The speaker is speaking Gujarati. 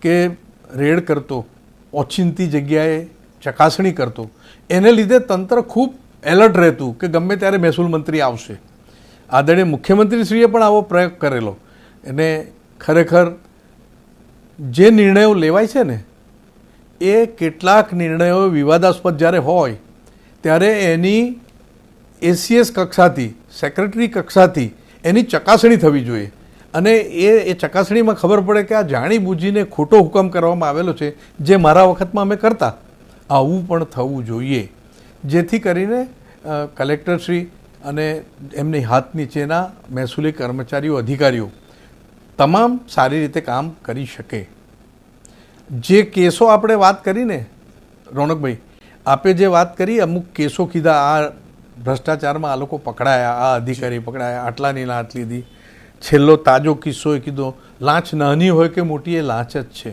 કે રેડ કરતો, ઓચિંતી જગ્યાએ ચકાસણી કરતો, એને લીધે તંત્ર ખૂબ એલર્ટ રહેતું કે ગમે ત્યારે મહેસૂલ મંત્રી આવશે. આદરણીય મુખ્યમંત્રીશ્રીએ પણ આવો પ્રયોગ કરેલો. એને ખરેખર જે નિર્ણયો લેવાય છે ને એ કેટલાક નિર્ણયો વિવાદાસ્પદ જ્યારે હોય ત્યારે એની એસીએસ કક્ષાથી, સેક્રેટરી કક્ષાથી એની ચકાસણી થવી જોઈએ. અને એ ચકાસણીમાં ખબર પડે કે આ જાણી બૂજીને ખોટો હુકમ કરવામાં આવેલો છે, જે મારા વખતમાં અમે કરતા. આવું પણ થવું જોઈએ, જેથી કરીને કલેક્ટરશ્રી અને એમની હાથ નીચેના મહેસૂલી કર્મચારીઓ, અધિકારીઓ તમામ સારી રીતે કામ કરી શકે. જે કેસો આપણે વાત કરીને, રોનકભાઈ આપે જે વાત કરી, અમુક કેસો કીધા, આ ભ્રષ્ટાચારમાં આ લોકો પકડાયા, આ અધિકારી પકડાયા, આટલાની લાંચ લીધી. છેલ્લો તાજો કિસ્સો એ કીધો, લાંચ નાની હોય કે મોટી, એ લાંચ જ છે.